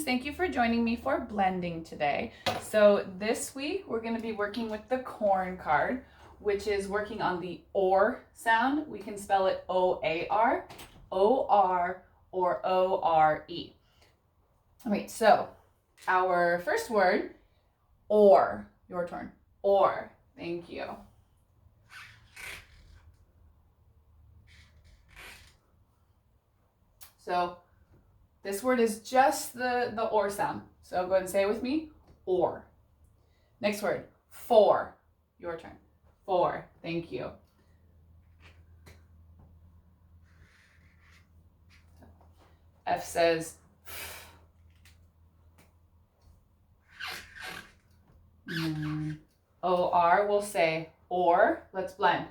students, thank you for joining me for blending today. So this week we're going to be working with the corn card, which is working on the OR sound. We can spell it O-A-R, O-R, or O-R-E. All right, so our first word, or. Your turn. Or. Thank you. So this word is just the or sound. So go ahead and say it with me. Or. Next word. For. Your turn. For. Thank you. F says O-R will say or. Let's blend.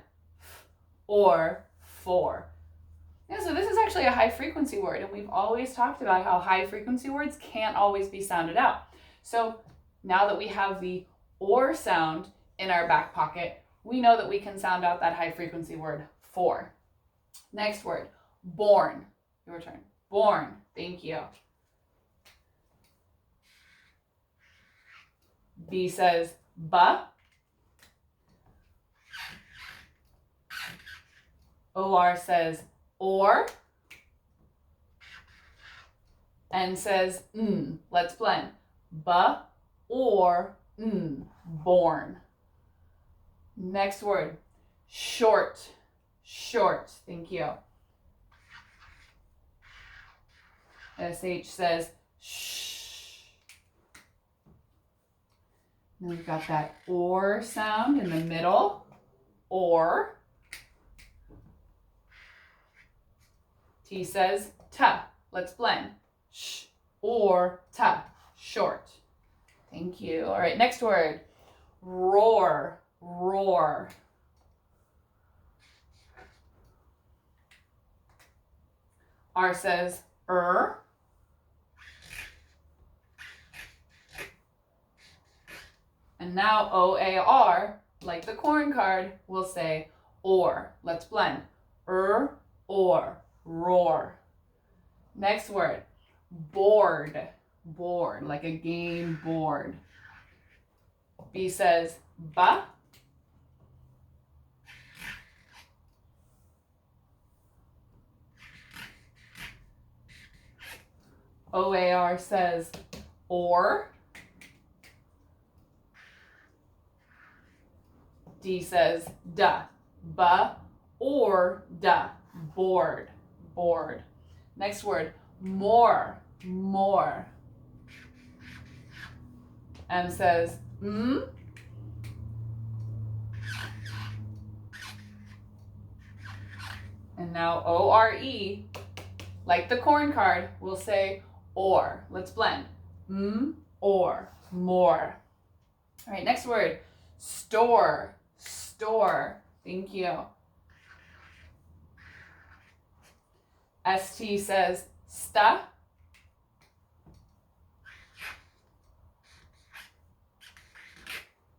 Or for. Yeah, so this is actually a high frequency word, and we've always talked about how high frequency words can't always be sounded out. So now that we have the or sound in our back pocket, we know that we can sound out that high frequency word for. Next word, born. Your turn. Born. Thank you. B says ba. O-R says or. N says Let's blend. Ba or born. Next word, short. Short. Thank you. SH says shh. Then we've got that or sound in the middle. Or. T says ta. Let's blend. Sh or ta. Short. Thank you. All right, next word. Roar. Roar. R says And now O-A-R, like the corn card, will say or. Let's blend. Or. Roar. Next word. Board. Board, like a game board. B says ba. O-A-R says or. D says da. Ba or da. Board. Board. Next word, more. More. M says And now O-R-E, like the corn card, will say or. Let's blend. Or. More. All right, next word, store. Store. Thank you. ST says sta.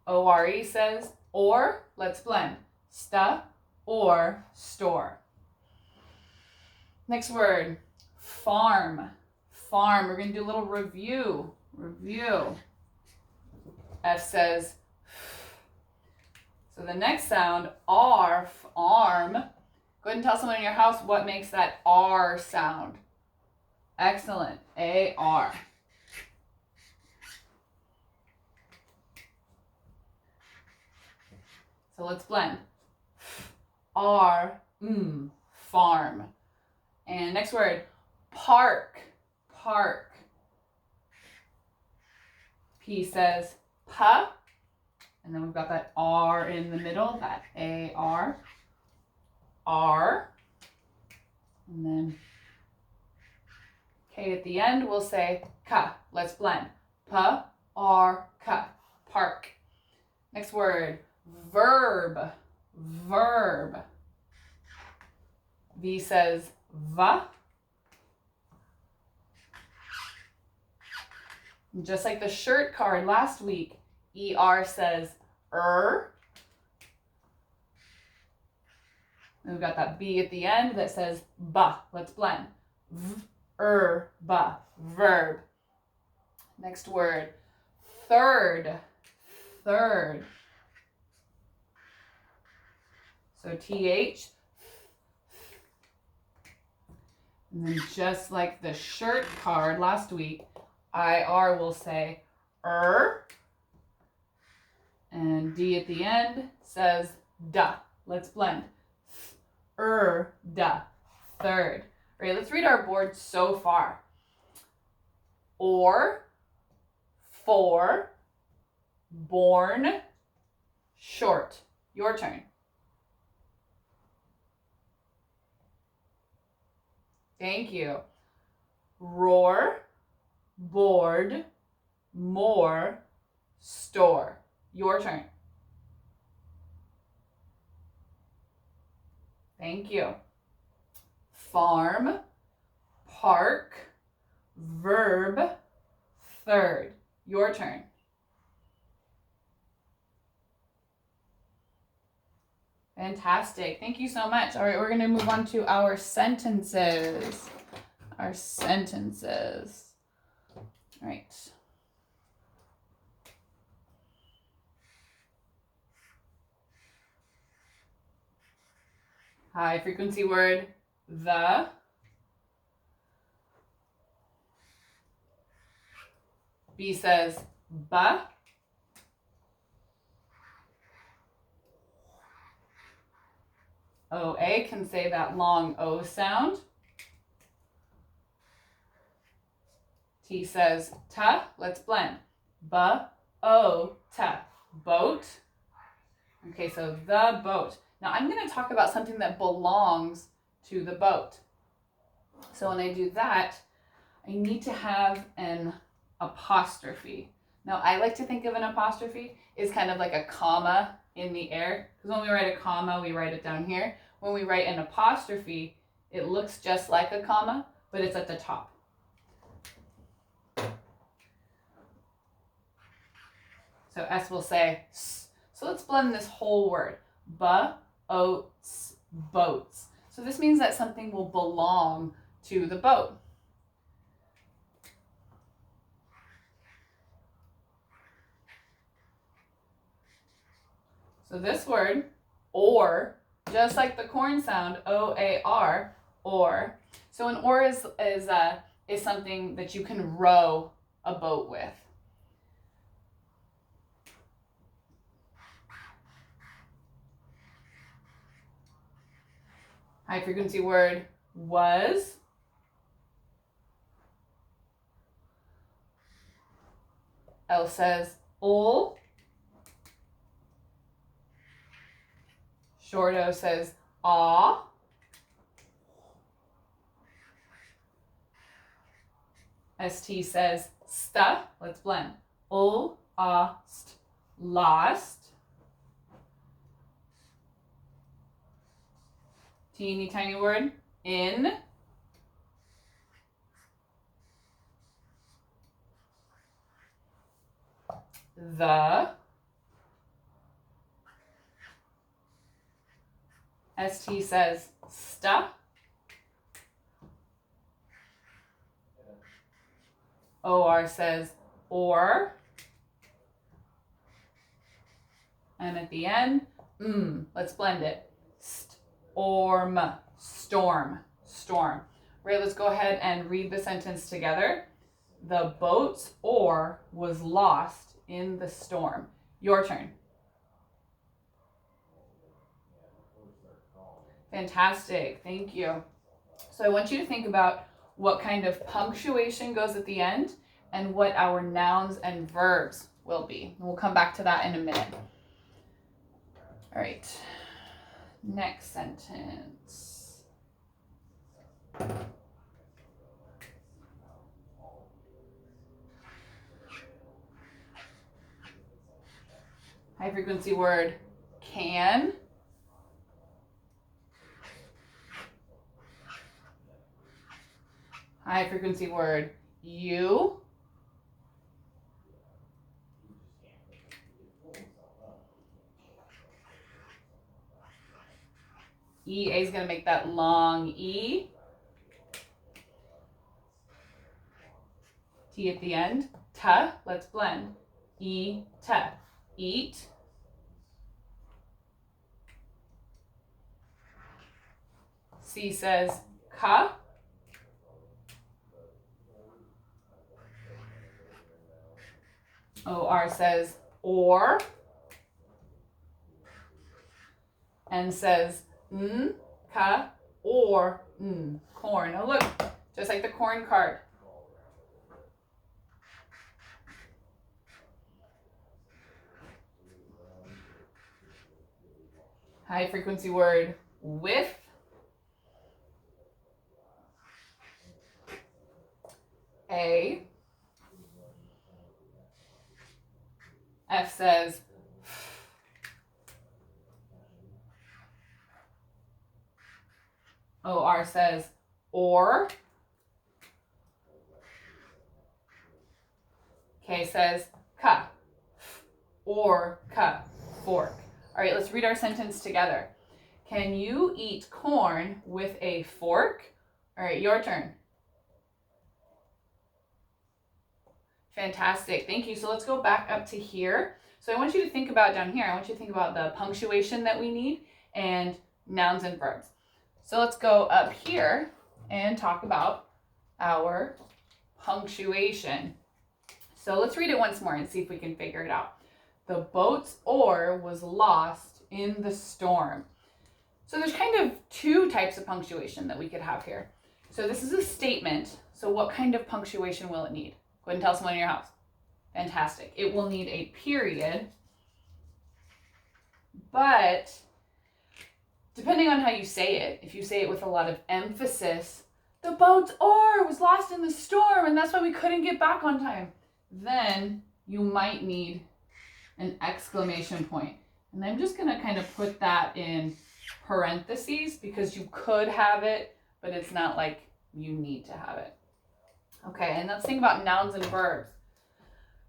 O-R-E says or. Let's blend. Sta or store. Next word, farm. Farm. We're going to do a little review. F says So the next sound, arf, arm. Go ahead and tell someone in your house what makes that R sound. Excellent. A-R. So let's blend. R, farm. And next word, park. Park. P says pa. And then we've got that R in the middle, that A-R. R. And then K at the end, we'll say ka. Let's blend. Pa, R, ka. Park. Next word, verb. Verb. V says va. Just like the shirt card last week, ER says And we've got that B at the end that says ba. Let's blend. Ba. Verb. Next word, third, third. So TH. And then just like the shirt card last week, IR will say and D at the end says da. Let's blend. Da. Third. All right, let's read our board so far. Or, for, born, short. Your turn. Thank you. Roar, board, more, store. Your turn. Thank you. Farm, park, verb, third. Your turn. Fantastic. Thank you so much. All right, we're going to move on to our sentences. Our sentences. All right. High frequency word, the. B says ba. OA can say that long O sound. T says ta. Let's blend. Ba, o, ta. Boat. Okay, so the boat. Now I'm going to talk about something that belongs to the boat. So when I do that, I need to have an apostrophe. Now I like to think of an apostrophe as kind of like a comma in the air. Because when we write a comma, we write it down here. When we write an apostrophe, it looks just like a comma, but it's at the top. So S will say S. So let's blend this whole word. Ba-oats, boats. So this means that something will belong to the boat. So this word, or, just like the corn sound, O-A-R, or. So an oar is something that you can row a boat with. High frequency word, was. L says, ol. Short O says, aw. ST says, sta. Let's blend. Ol, ah, st. Lost. Teeny tiny word, in. The. ST says, sta. OR says, or. And at the end, let's blend it. Storm, storm, storm. Right, let's go ahead and read the sentence together. The boat's oar was lost in the storm. Your turn. Fantastic, thank you. So I want you to think about what kind of punctuation goes at the end and what our nouns and verbs will be. And we'll come back to that in a minute. All right, next sentence. High frequency word, can. High frequency word, you. EA is going to make that long E. T at the end. ta. Let's blend. Eat. Eat. C says ka. OR says or. N says ka, or corn. Oh, look, just like the corn card. High frequency word with. A. F says OR says or. K says ka, or ka, fork. All right, let's read our sentence together. Can you eat corn with a fork? All right, your turn. Fantastic, thank you. So let's go back up to here. So I want you to think about down here, I want you to think about the punctuation that we need and nouns and verbs. So let's go up here and talk about our punctuation. So let's read it once more and see if we can figure it out. The boat's oar was lost in the storm. So there's kind of two types of punctuation that we could have here. So this is a statement. So what kind of punctuation will it need? Go ahead and tell someone in your house. Fantastic. It will need a period, but depending on how you say it, if you say it with a lot of emphasis, the boat's oar was lost in the storm and that's why we couldn't get back on time, then you might need an exclamation point. And I'm just gonna kind of put that in parentheses because you could have it, but it's not like you need to have it. Okay, and let's think about nouns and verbs.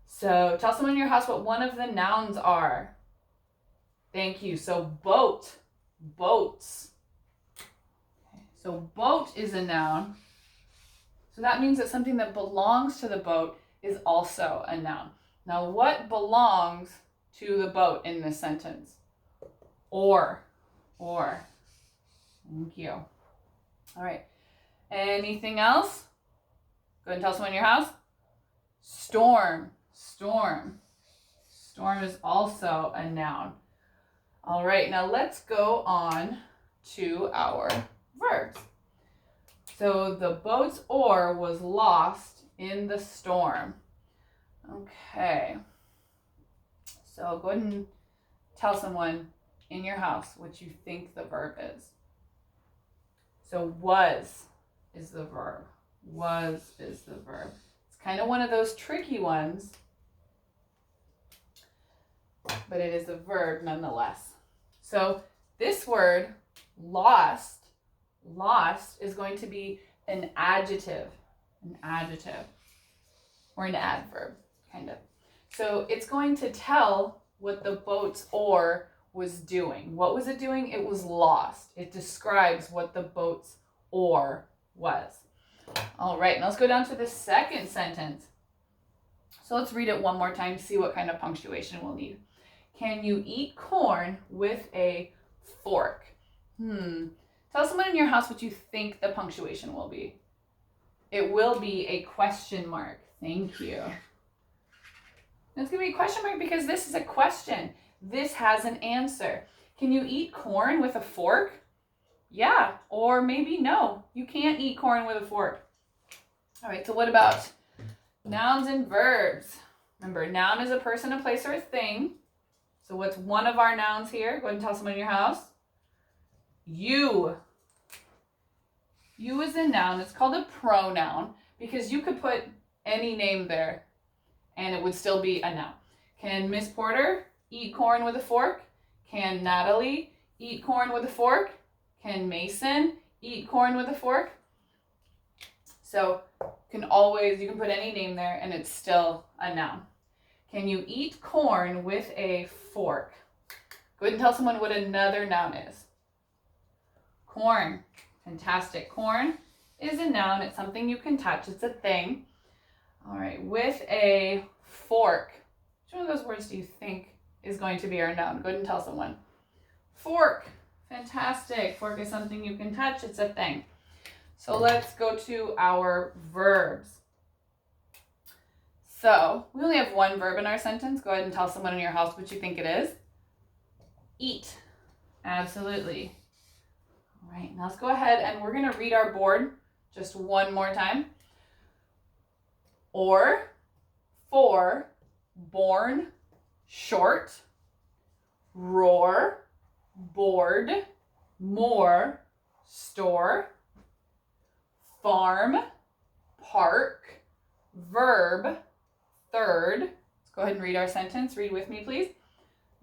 So tell someone in your house what one of the nouns are. Thank you. So boat, boats. Okay, so boat is a noun. So that means that something that belongs to the boat is also a noun. Now what belongs to the boat in this sentence? Or. Thank you. All right. Anything else? Go ahead and tell someone in your house. Storm. Storm is also a noun. All right, now let's go on to our verbs. So the boat's oar was lost in the storm. Okay. So go ahead and tell someone in your house what you think the verb is. So was is the verb. Was is the verb. It's kind of one of those tricky ones, but it is a verb nonetheless. So this word, lost is going to be an adjective, or an adverb, kind of. So it's going to tell what the boat's oar was doing. What was it doing? It was lost. It describes what the boat's oar was. All right, now let's go down to the second sentence. So let's read it one more time, see what kind of punctuation we'll need. Can you eat corn with a fork? Tell someone in your house what you think the punctuation will be. It will be a question mark. Thank you. It's going to be a question mark because this is a question. This has an answer. Can you eat corn with a fork? Yeah, or maybe no. You can't eat corn with a fork. All right, so what about nouns and verbs? Remember, noun is a person, a place, or a thing. So what's one of our nouns here? Go ahead and tell someone in your house. You. You is a noun. It's called a pronoun because you could put any name there and it would still be a noun. Can Miss Porter eat corn with a fork? Can Natalie eat corn with a fork? Can Mason eat corn with a fork? So you can put any name there and it's still a noun. Can you eat corn with a fork? Go ahead and tell someone what another noun is. Corn. Fantastic. Corn is a noun. It's something you can touch. It's a thing. All right, with a fork. Which one of those words do you think is going to be our noun? Go ahead and tell someone. Fork. Fantastic. Fork is something you can touch. It's a thing. So let's go to our verbs. So we only have one verb in our sentence. Go ahead and tell someone in your house what you think it is. Eat. Absolutely. All right, now let's go ahead and we're going to read our board just one more time. Or, for, born, short, roar, board, more, store, farm, park, verb, third. Let's go ahead and read our sentence. Read with me, please.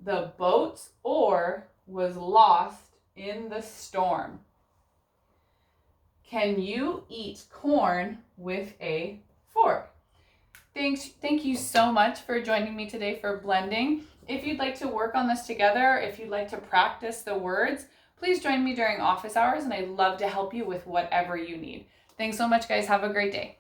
The boat or was lost in the storm. Can you eat corn with a fork? Thank you so much for joining me today for blending. If you'd like to work on this together, if you'd like to practice the words, please join me during office hours and I'd love to help you with whatever you need. Thanks so much, guys. Have a great day.